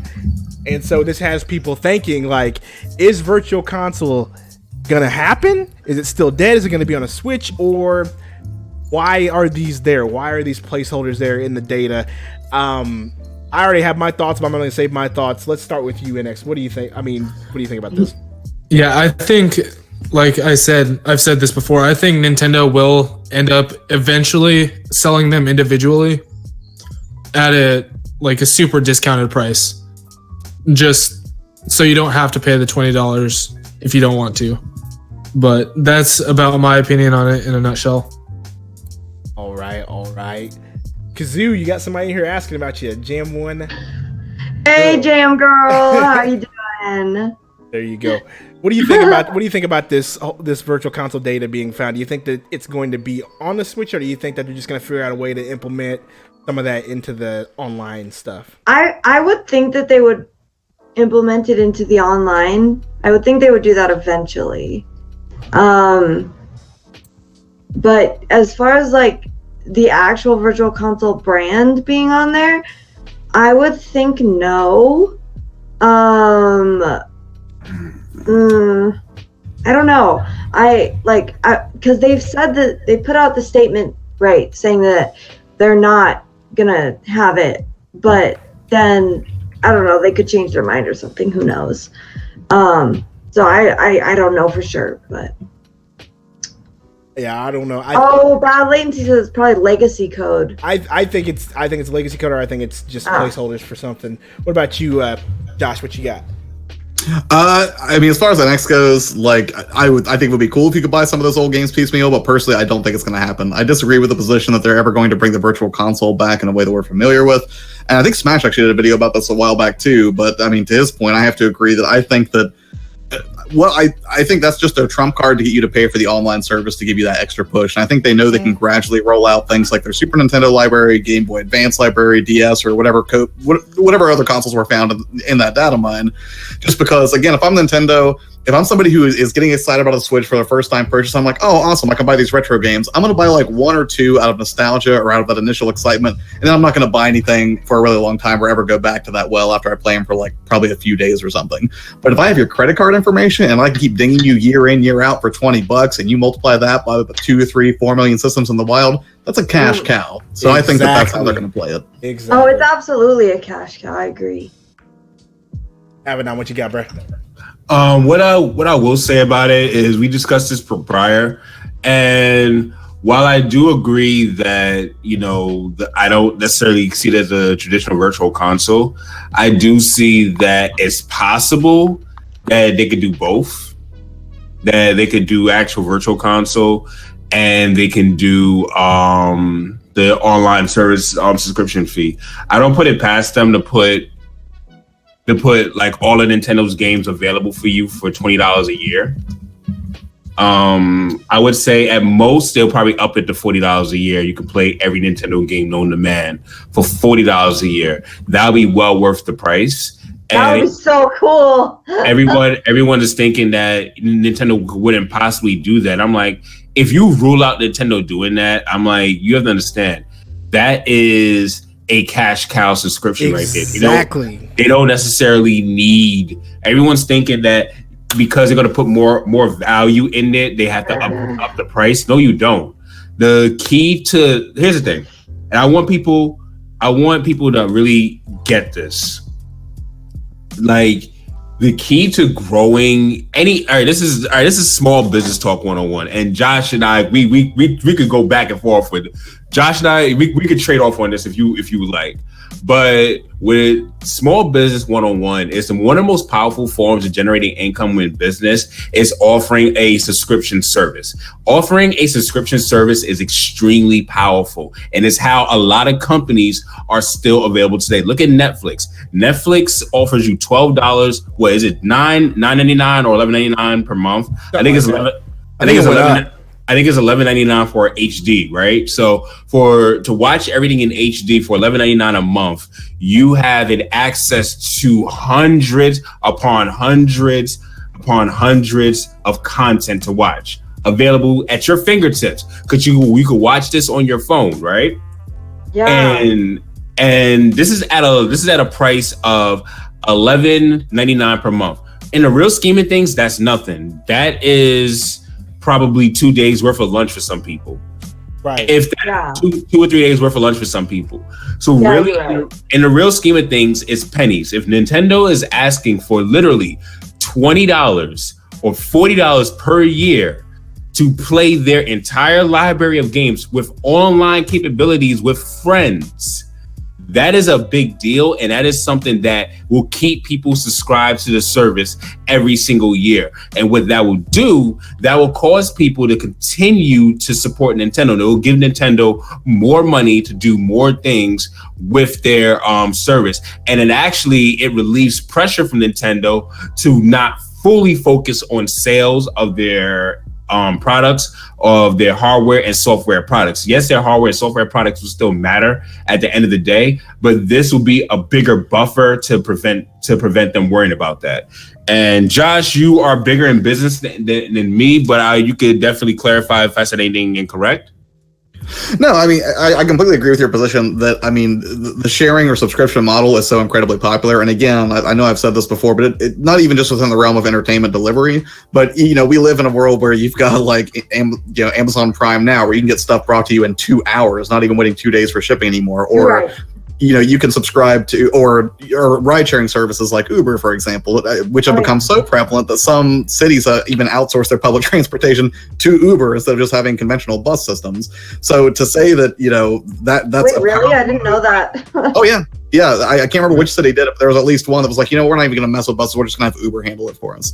And so this has people thinking, like, is Virtual Console gonna happen? Is it still dead? Is it gonna be on a Switch? Or why are these there? Why are these placeholders there in the data? I already have my thoughts, but I'm going to save my thoughts. Let's start with you, NX. What do you think? I mean, what do you think about this? Yeah, I think, like I've said this before, I think Nintendo will end up eventually selling them individually at a super discounted price. Just so you don't have to pay the $20 if you don't want to. But that's about my opinion on it in a nutshell. All right. Kazoo, you got somebody in here asking about you. Jam One. Hey, Jam Girl, how you doing? There you go. What do you think about this Virtual Console data being found? Do you think that it's going to be on the Switch, or do you think that they're just going to figure out a way to implement some of that into the online stuff? I would think that they would implement it into the online. I would think they would do that eventually. But as far as like the actual Virtual Console brand being on there, I would think no. I don't know. Because they've said that they put out the statement, right, saying that they're not gonna have it, but then I don't know, they could change their mind or something, who knows. So I don't know for sure, but yeah, I don't know. Bad Latency says it's probably legacy code. I think it's legacy code, or I think it's just placeholders for something. What about you, Josh? What you got? I mean, as far as the next goes, like I think it would be cool if you could buy some of those old games piecemeal, but personally, I don't think it's going to happen. I disagree with the position that they're ever going to bring the virtual console back in a way that we're familiar with. And I think Smash actually did a video about this a while back too. But I mean, to his point, I have to agree that I think that. Well, I think that's just a trump card to get you to pay for the online service to give you that extra push. And I think they know they can gradually roll out things like their Super Nintendo library, Game Boy Advance library, DS, or whatever other consoles were found in that data mine. Just because, again, if I'm Nintendo, if I'm somebody who is getting excited about a Switch for the first time purchase, I'm like, oh, awesome, I can buy these retro games. I'm going to buy like one or two out of nostalgia or out of that initial excitement, and then I'm not going to buy anything for a really long time or ever go back to that well after I play them for like probably a few days or something. But if I have your credit card information and I can keep dinging you year in, year out for $20, and you multiply that by the 2, 3, 4 million systems in the wild, that's a cash cow. So I think that's how they're going to play it. Exactly. Oh, it's absolutely a cash cow. I agree. Abaddon, what you got, bro? What I will say about it is we discussed this prior, and while I do agree that I don't necessarily see it as a traditional virtual console, I do see that it's possible that they could do both. That they could do actual virtual console, and they can do the online service subscription fee. I don't put it past them to put like all of Nintendo's games available for you for $20 a year. I would say at most they'll probably up it to $40 a year. You can play every Nintendo game known to man for $40 a year. That'll be well worth the price. That would be so cool. everyone is thinking that Nintendo wouldn't possibly do that. I'm like, if you rule out Nintendo doing that, I'm like, you have to understand that is a cash cow subscription right there. Exactly. They don't necessarily need. Everyone's thinking that because they're going to put more value in it, they have to up the price. No, you don't. The key to here's the thing, and I want people to really get this. Like the key to growing this is small business talk 101. And Josh and I, we could go back and forth with Josh and I. We could trade off on this if you would like. But with small business 101, it's one of the most powerful forms of generating income in business is offering a subscription service. Offering a subscription service is extremely powerful, and it's how a lot of companies are still available today. Look at Netflix. Netflix offers you $12. What is it? $9.99 or $11.99 per month? I think it's $11. I think it's $11.99 for HD, right? So to watch everything in HD for $11.99 a month, you have an access to hundreds upon hundreds upon hundreds of content to watch available at your fingertips. Because you could watch this on your phone, right? Yeah. And this is at a price of $11.99 per month. In the real scheme of things, that's nothing. That is probably 2 days worth of lunch for some people, right? If that, 2 or 3 days worth of lunch for some people. So really, in the real scheme of things, it's pennies. If Nintendo is asking for literally $20 or $40 per year to play their entire library of games with online capabilities with friends, that is a big deal, and that is something that will keep people subscribed to the service every single year. And what that will do, that will cause people to continue to support Nintendo. It will give Nintendo more money to do more things with their service. And then actually, it relieves pressure from Nintendo to not fully focus on sales of their products, of their hardware and software products. Yes, their hardware and software products will still matter at the end of the day, but this will be a bigger buffer to prevent them worrying about that. And Josh, you are bigger in business than me, but you could definitely clarify if I said anything incorrect. No, I mean, I completely agree with your position that, I mean, the sharing or subscription model is so incredibly popular. And again, I know I've said this before, but it not even just within the realm of entertainment delivery, but, we live in a world where you've got like, Amazon Prime now, where you can get stuff brought to you in 2 hours, not even waiting 2 days for shipping anymore. Or, you can subscribe to or ride sharing services like Uber, for example, which have become so prevalent that some cities even outsource their public transportation to Uber instead of just having conventional bus systems. So to say that that's wait, really? I didn't know that. Oh yeah. I can't remember which city did it, but there was at least one that was like, we're not even going to mess with buses. We're just going to have Uber handle it for us.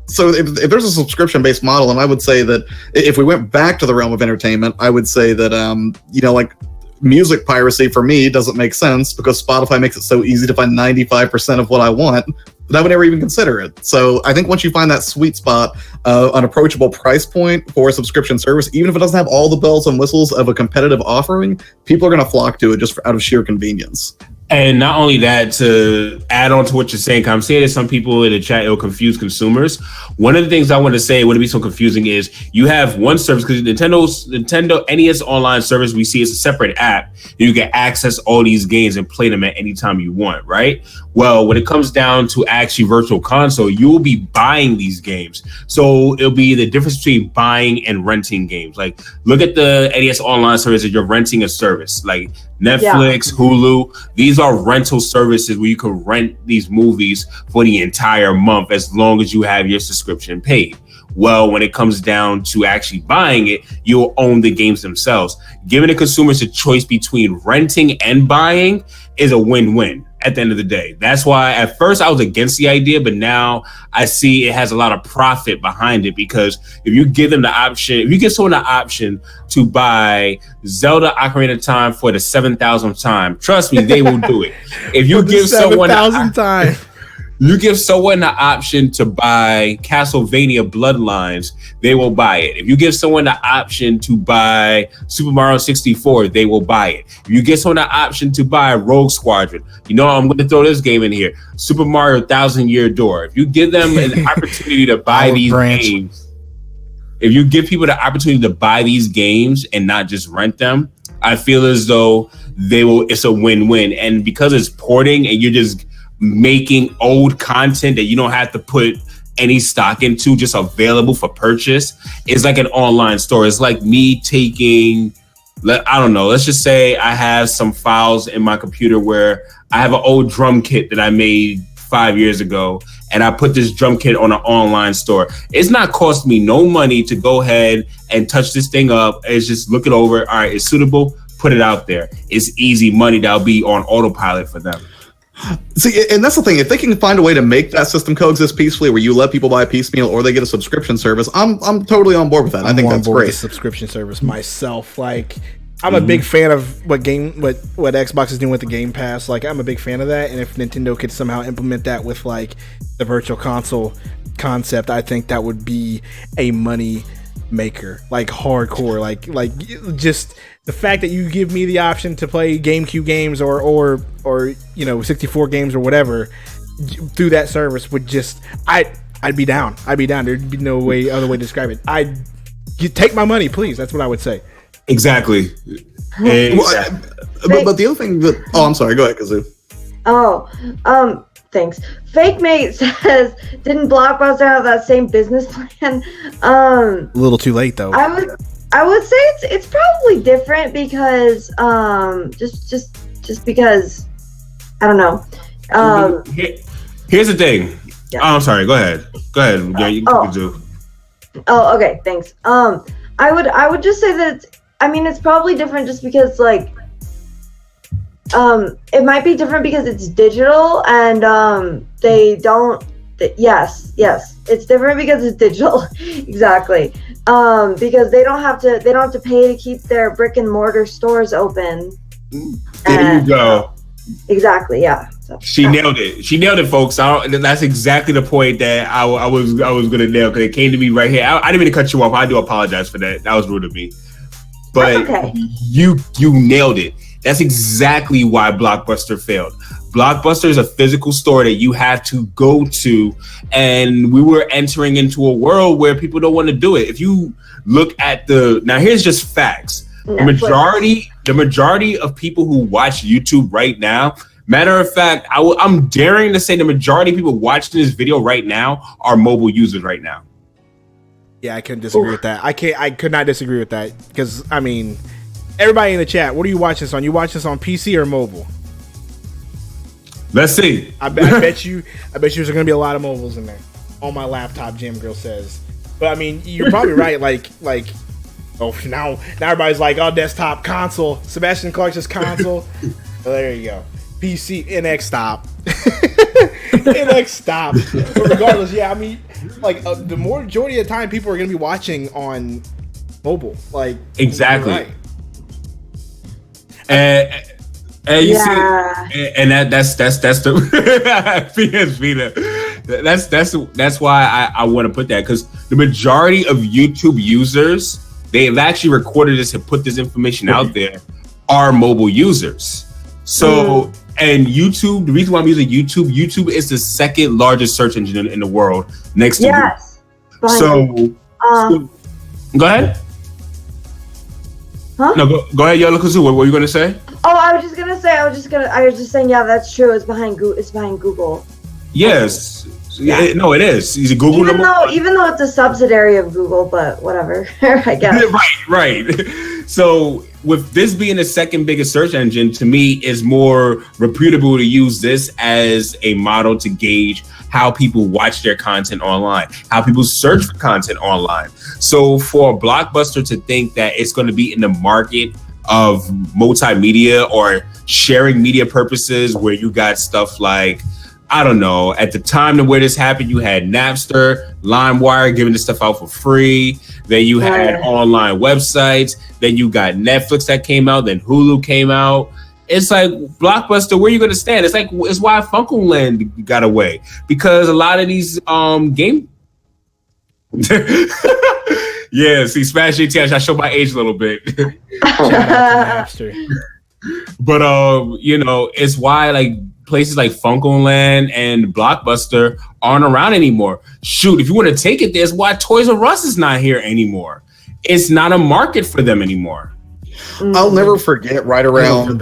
So if there's a subscription-based model, and I would say that if we went back to the realm of entertainment, I would say that, like music piracy for me doesn't make sense because Spotify makes it so easy to find 95% of what I want that I would never even consider it. So I think once you find that sweet spot, an approachable price point for a subscription service, even if it doesn't have all the bells and whistles of a competitive offering, people are going to flock to it just out of sheer convenience. And not only that, to add on to what you're saying, I'm saying that some people in the chat, it'll confuse consumers. One of the things I want to say wouldn't be so confusing is you have one service, because Nintendo NES online service we see is a separate app. You can access all these games and play them at any time you want, right? Well, when it comes down to actually virtual console, you will be buying these games. So it'll be the difference between buying and renting games. Like, look at the NES online service that you're renting a service. Like Netflix, Hulu, these are rental services where you can rent these movies for the entire month as long as you have your subscription paid. Well, when it comes down to actually buying it, you'll own the games themselves. Giving the consumers a choice between renting and buying is a win-win at the end of the day. That's why at first I was against the idea, but now I see it has a lot of profit behind it, because if you give them the option, if you give someone the option to buy Zelda Ocarina of Time for the 7,000th time, trust me, they will do it. If you give someone 7,000th time. You give someone the option to buy Castlevania Bloodlines, they will buy it. If you give someone the option to buy Super Mario 64, they will buy it. If you give someone the option to buy Rogue Squadron, I'm going to throw this game in here, Super Mario 1000-Year Door. If you give them an opportunity to buy these games, if you give people the opportunity to buy these games and not just rent them, I feel as though it's a win-win. And because it's porting and you're just making old content that you don't have to put any stock into, just available for purchase, is like an online store. It's like me taking, I don't know, let's just say I have some files in my computer where I have an old drum kit that I made 5 years ago, and I put this drum kit on an online store. It's not cost me no money to go ahead and touch this thing up. It's just look it over. All right, it's suitable, put it out there. It's easy money that'll be on autopilot for them. See, and that's the thing. If they can find a way to make that system coexist peacefully, where you let people buy a piecemeal or they get a subscription service, I'm totally on board with that. I think that's great. Subscription service myself, like I'm a big fan of what Xbox is doing with the Game Pass. Like I'm a big fan of that, and if Nintendo could somehow implement that with like the virtual console concept, I think that would be a money maker, like hardcore. Like just the fact that you give me the option to play GameCube games or 64 games or whatever through that service would just I'd be down. There'd be no other way to describe it. You take my money, please. That's what I would say. Exactly. But the other thing that I'm sorry, go ahead, Kazoo. Thanks. Fake Mate says, didn't Blockbuster have that same business plan? A little too late though. I would say it's probably different because just because I don't know. Here's the thing. Yeah. Oh, I'm sorry. Go ahead. Yeah, you can do. Oh, okay. Thanks. I would just say that it's probably different just because like it might be different because it's digital and they don't. Yes, it's different because it's digital. Exactly. Because they don't have to pay to keep their brick and mortar stores open. There you go. Exactly. Yeah. So, she nailed it, folks. That's exactly the point that I was gonna nail, because it came to me right here. I didn't mean to cut you off. I do apologize for that. That was rude of me. But okay. You nailed it. That's exactly why Blockbuster failed. Blockbuster is a physical store that you have to go to, and we were entering into a world where people don't want to do it. If you look at now here's just facts. Netflix. The majority of people who watch YouTube right now, matter of fact, I'm daring to say the majority of people watching this video right now are mobile users right now. Yeah, I couldn't disagree with that. I could not disagree with that, because Everybody in the chat, what are you watching this on? You watch this on PC or mobile? Let's see. I bet you there's gonna be a lot of mobiles in there. On my laptop, Jam Girl says. But I mean, you're probably right. Like, oh, now everybody's like, oh, desktop, console. Sebastian Clark says console. Oh, there you go. PC, NX stop. NX stop. But regardless, yeah, I mean, like the majority of the time, people are gonna be watching on mobile. Like, exactly. Right. And you see, and that's the PS Vita. That's why I want to put that, because the majority of YouTube users, they've actually recorded this and put this information out there, are mobile users. So and YouTube, the reason why I'm using YouTube is the second largest search engine in the world, next to Google. So go ahead. Huh? No, go ahead, Yellow Kazoo. What were you gonna say? Oh, I was just saying, yeah, that's true. It's behind Google. Yes. Yeah. No, it is. He's a Google even though it's a subsidiary of Google, but whatever. I guess. Right. So with this being the second biggest search engine, to me, is more reputable to use this as a model to gauge how people watch their content online, how people search for content online. So for a Blockbuster to think that it's going to be in the market of multimedia or sharing media purposes, where you got stuff like, I don't know, at the time where this happened, you had Napster, LimeWire giving this stuff out for free. Then you had online websites. Then you got Netflix that came out. Then Hulu came out. It's like, Blockbuster, where are you going to stand? It's why Funkoland got away, because a lot of these game. Yeah, see, Smash JT, I show my age a little bit. But you know, it's why like places like Funkoland and Blockbuster aren't around anymore. Shoot, if you want to take it, there's why Toys R Us is not here anymore. It's not a market for them anymore. I'll never forget right around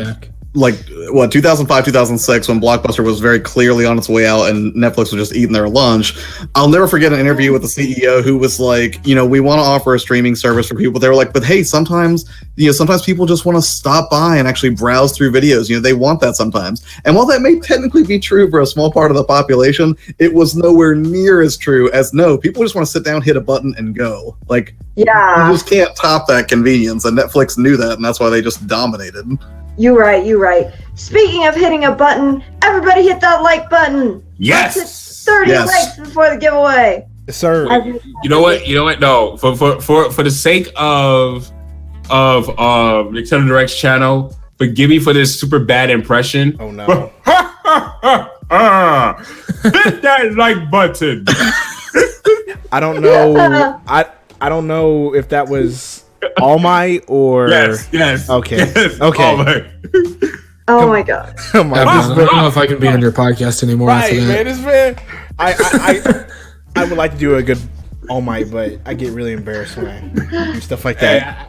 like 2005, 2006, when Blockbuster was very clearly on its way out and Netflix was just eating their lunch. I'll never forget an interview with the CEO who was like, you know, we want to offer a streaming service for people. They were like, but hey, sometimes people just want to stop by and actually browse through videos. You know, they want that sometimes. And while that may technically be true for a small part of the population, it was nowhere near as true as people just want to sit down, hit a button, and go. Like, you just can't top that convenience. And Netflix knew that, and that's why they just dominated. You're right. Speaking of hitting a button, everybody hit that like button. Yes. Let's hit 30 likes before the giveaway. Yes, sir. You know what? No, for the sake of Nicktendo Direct's channel, forgive me for this super bad impression. Oh no. Hit that like button. I don't know. I don't know if that was All Might or yes. Okay. Yes, okay. All Might. Oh my god. I don't know if I can be on your podcast anymore. Right, man. I would like to do a good All Might, but I get really embarrassed when I do stuff like that.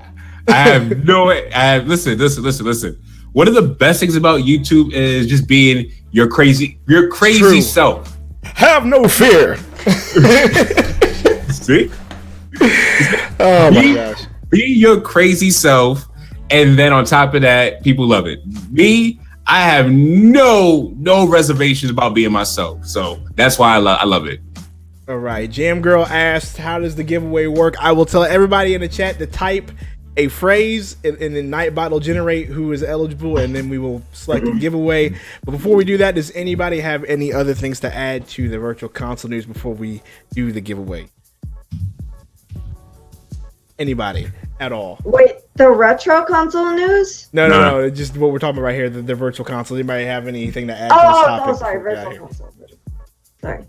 Listen. One of the best things about YouTube is just being your crazy True. self. Have no fear. See? Oh my gosh. Be your crazy self, and then on top of that, people love it. Me, I have no reservations about being myself, so that's why I love it. All right, Jam Girl asked, how does the giveaway work? I will tell everybody in the chat to type a phrase, and then Nightbot will generate who is eligible, and then we will select a giveaway. But before we do that, does anybody have any other things to add to the virtual console news before we do the giveaway? Anybody at all? Wait, the retro console news? No. Just what we're talking about right here, the virtual console. Anybody have anything to add to this topic? Sorry, virtual console. Sorry.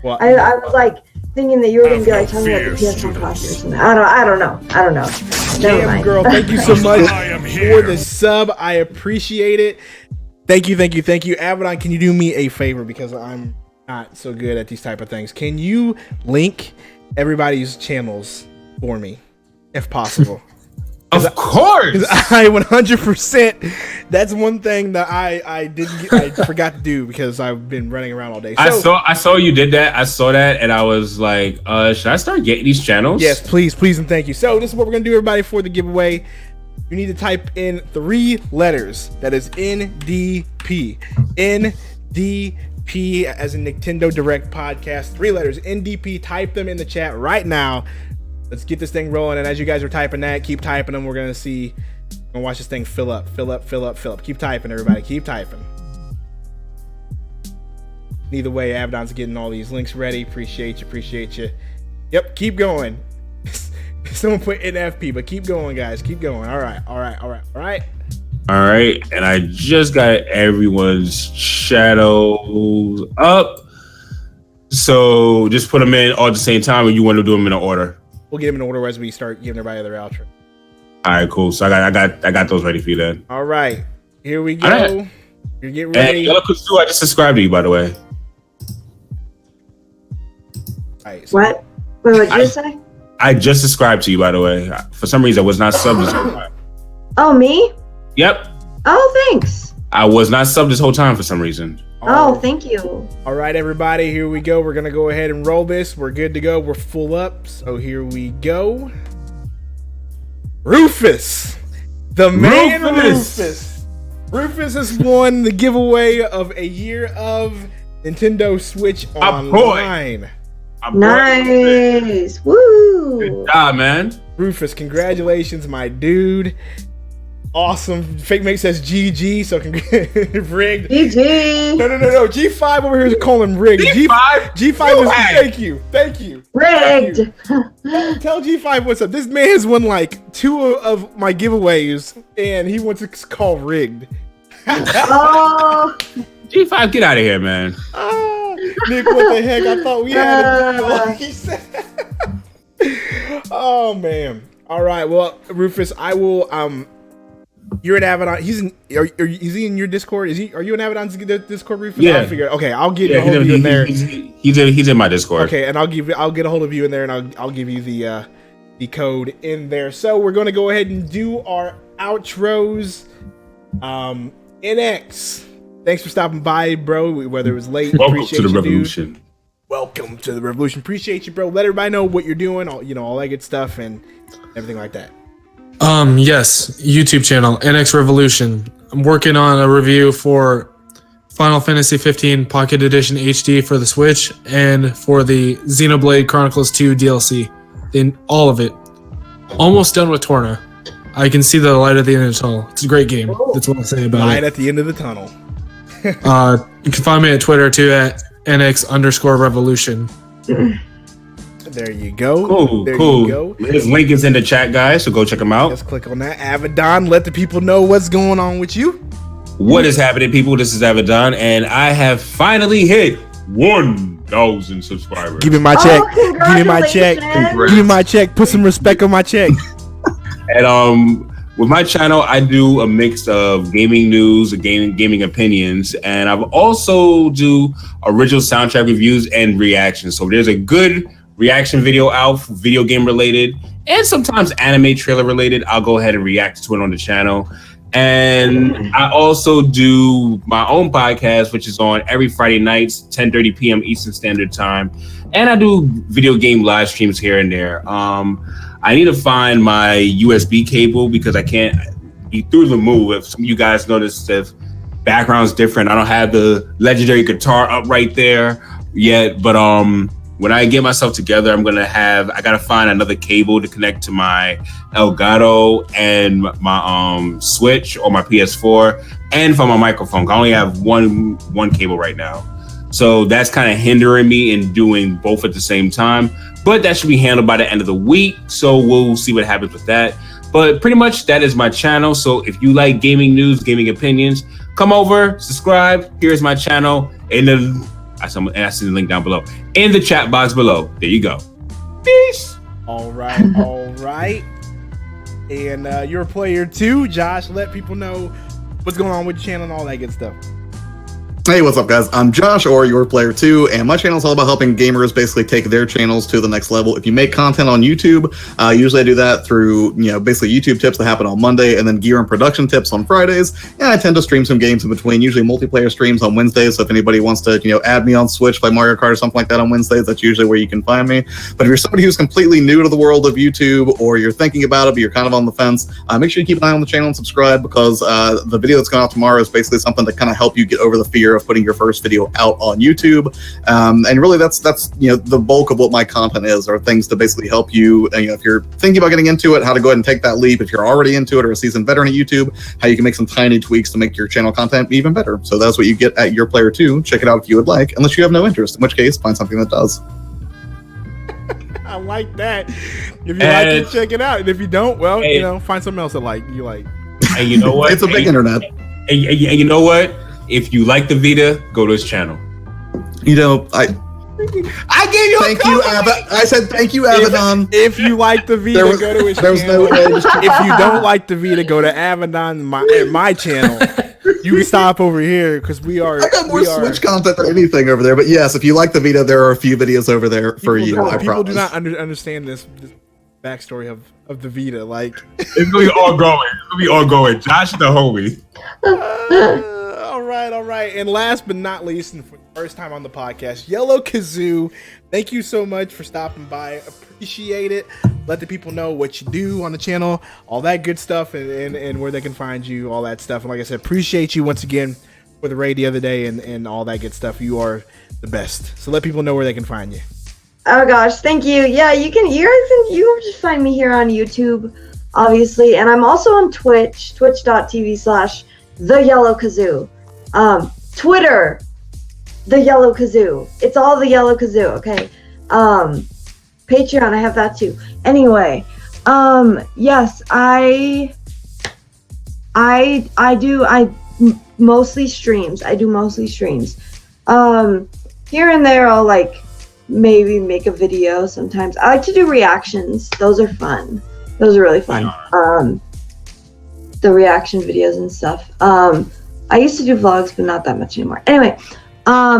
Well, I was like thinking that you were gonna be like talking about the PS4 Crossplay or something. I don't know. Never mind. Girl, thank you so much for the sub. I appreciate it. Thank you. Abaddon, can you do me a favor, because I'm not so good at these type of things? Can you link everybody's channels for me, if possible? Of course. I 100%. That's one thing that I forgot to do because I've been running around all day. So, I saw you did that. I saw that, and I was like, should I start getting these channels? Yes, please, and thank you. So this is what we're gonna do, everybody, for the giveaway. you need to type in 3 letters. That is NDP. NDP as in Nicktendo Direct Podcast. 3 letters, NDP. Type them in the chat right now. Let's get this thing rolling. And as you guys are typing that, keep typing them. We're going to watch this thing fill up. Keep typing, everybody. Keep typing. Either way, Abaddon's getting all these links ready. Appreciate you. Yep, keep going. Someone put NFP, but keep going, guys. Keep going. All right. All right, and I just got everyone's shadows up. So just put them in all at the same time, or you want to do them in an order? We'll get them in order as we start giving everybody their outro. All right, cool. So I got those ready for you then. All right, here we go. Right. You get ready. And I just subscribed to you, by the way. All right, so What? Wait, what did you say? I just subscribed to you, by the way. For some reason, I was not subbed this whole time. Oh, me? Yep. Oh, thanks. I was not subbed this whole time for some reason. Oh, thank you. All right, everybody, here we go. We're going to go ahead and roll this. We're good to go. We're full up. So here we go. Rufus. The man Rufus. Rufus has won the giveaway of a year of Nintendo Switch Online. Nice. Woo. Good job, man. Rufus, congratulations, my dude. Awesome. Fake Mate says GG, so rigged. GG. No. G5 over here is calling rigged. G5 was thank you. Rigged. Tell G5 what's up. This man has won like 2 of my giveaways, and he wants to call rigged. Oh. G5, get out of here, man. Nick, what the heck? I thought we had a deal, like he said. Oh man. All right. Well, Rufus, I will. You're an Abaddon. Is he in your Discord? Are you in Abaddon's Discord, Rufus? Yeah. I'll figure it. Okay, I'll get a hold of you in there. He's in my Discord. Okay, and I'll get a hold of you in there, and I'll give you the code in there. So we're gonna go ahead and do our outros. NX. Thanks for stopping by, bro. Whether it was late, Welcome to the revolution. Dude. Welcome to the revolution. Appreciate you, bro. Let everybody know what you're doing, all that good stuff and everything like that. Yes, YouTube channel NX Revolution. I'm working on a review for Final Fantasy 15 Pocket Edition HD for the Switch and for the Xenoblade Chronicles 2 DLC. All of it. Almost done with Torna. I can see the light at the end of the tunnel. It's a great game. That's what I'll say about Light it. at the end of the tunnel. You can find me at Twitter too at NX_revolution. There you go. Cool. You go. His link is in the chat, guys, so go check him out. Just click on that. Abaddon, let the people know what's going on with you. What is happening, people? This is Abaddon, and I have finally hit 1,000 subscribers. Give me my check. Give me my check. Give me my check. Put some respect on my check. And with my channel, I do a mix of gaming news, gaming opinions, and I've also do original soundtrack reviews and reactions. So there's a good reaction video out, video game related, and sometimes anime trailer related. I'll go ahead and react to it on the channel. And I also do my own podcast, which is on every Friday nights, 10:30 p.m. Eastern Standard Time. And I do video game live streams here and there. I need to find my USB cable because I can't be through the move. If some of you guys noticed, if background's different, I don't have the legendary guitar up right there yet. But when I get myself together, I gotta find another cable to connect to my Elgato and my Switch or my PS4 and for my microphone. I only have one cable right now. So that's kind of hindering me in doing both at the same time. But that should be handled by the end of the week. So we'll see what happens with that. But pretty much that is my channel. So if you like gaming news, gaming opinions, come over, subscribe. Here's my channel. I see the link down below in the chat box below. There you go. Peace. All right. And you're a player too, Josh. Let people know what's going on with your channel and all that good stuff. Hey, what's up, guys? I'm Josh, or Your Player 2, and my channel is all about helping gamers basically take their channels to the next level. If you make content on YouTube, usually I do that through, basically YouTube tips that happen on Monday, and then gear and production tips on Fridays, and I tend to stream some games in between, usually multiplayer streams on Wednesdays, so if anybody wants to, add me on Switch, play Mario Kart or something like that on Wednesdays, that's usually where you can find me. But if you're somebody who's completely new to the world of YouTube, or you're thinking about it, but you're kind of on the fence, make sure you keep an eye on the channel and subscribe, because the video that's going out tomorrow is basically something to kind of help you get over the fear of putting your first video out on YouTube, and really that's the bulk of what my content is, are things to basically help you. If you're thinking about getting into it, how to go ahead and take that leap. If you're already into it or a seasoned veteran at YouTube, how you can make some tiny tweaks to make your channel content even better. So that's what you get at Your Player 2. Check it out if you would like, unless you have no interest, in which case find something that does. I like that. If you like it, check it out, and if you don't, well, find something else that you like. And you know what? It's a big internet. And you know what? If you like the Vita, go to his channel. I gave you thank you, I said thank you, Abaddon. If you like the Vita, go to his channel. If you don't like the Vita, go to Abaddon, my channel. You can stop over here, because I got more Switch content than anything over there. But yes, if you like the Vita, there are a few videos over there for you. People do not understand this backstory of the Vita. It's gonna be ongoing. Josh the homie. All right. And last but not least, and for the first time on the podcast, Yellow Kazoo, thank you so much for stopping by. Appreciate it. Let the people know what you do on the channel, all that good stuff, and where they can find you, all that stuff. And like I said, appreciate you once again for the raid the other day and all that good stuff. You are the best. So let people know where they can find you. Oh gosh, thank you. Yeah, you can just find me here on YouTube, obviously, and I'm also on Twitch, twitch.tv/TheYellowKazoo. Twitter, The Yellow Kazoo. It's all The Yellow Kazoo, okay? Patreon, I have that too. Anyway, yes, I mostly streams. I do mostly streams. Here and there I'll maybe make a video sometimes. I like to do reactions. Those are fun. Those are really fun. The reaction videos and stuff. I used to do vlogs, but not that much anymore. Anyway,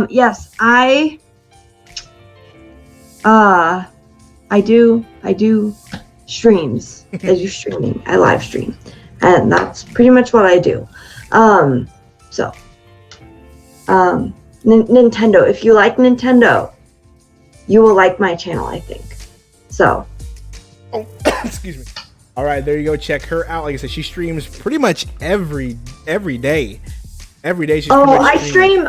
yes, I do streams. I do streaming. I live stream, and that's pretty much what I do. Nintendo. If you like Nintendo, you will like my channel, I think. So. Oh, excuse me. All right, there you go. Check her out. Like I said, she streams pretty much every day. Every day she's I stream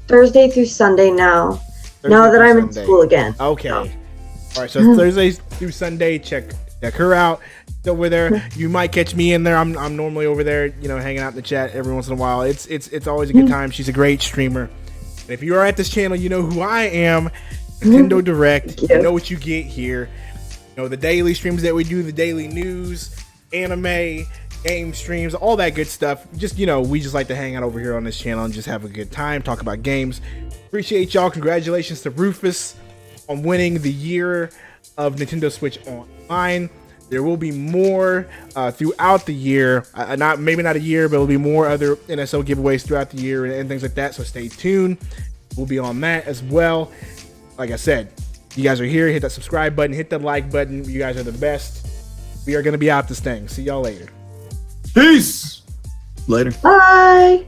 Thursday through Sunday now. Now that I'm in school again. Okay. So. All right, so Thursday through Sunday, check her out. Over there, you might catch me in there. I'm normally over there, hanging out in the chat every once in a while. It's always a good time. She's a great streamer. And if you are at this channel, you know who I am. Nintendo Direct. You know what you get here. The daily streams that we do, the daily news, anime, game streams, all that good stuff. Just, we just like to hang out over here on this channel and just have a good time, talk about games. Appreciate y'all. Congratulations to Rufus on winning the year of Nintendo Switch Online. There will be more throughout the year. Maybe not a year, but there'll be more other NSO giveaways throughout the year and things like that. So stay tuned. We'll be on that as well. Like I said, you guys are here. Hit that subscribe button. Hit the like button. You guys are the best. We are going to be out this thing. See y'all later. Peace. Later. Bye.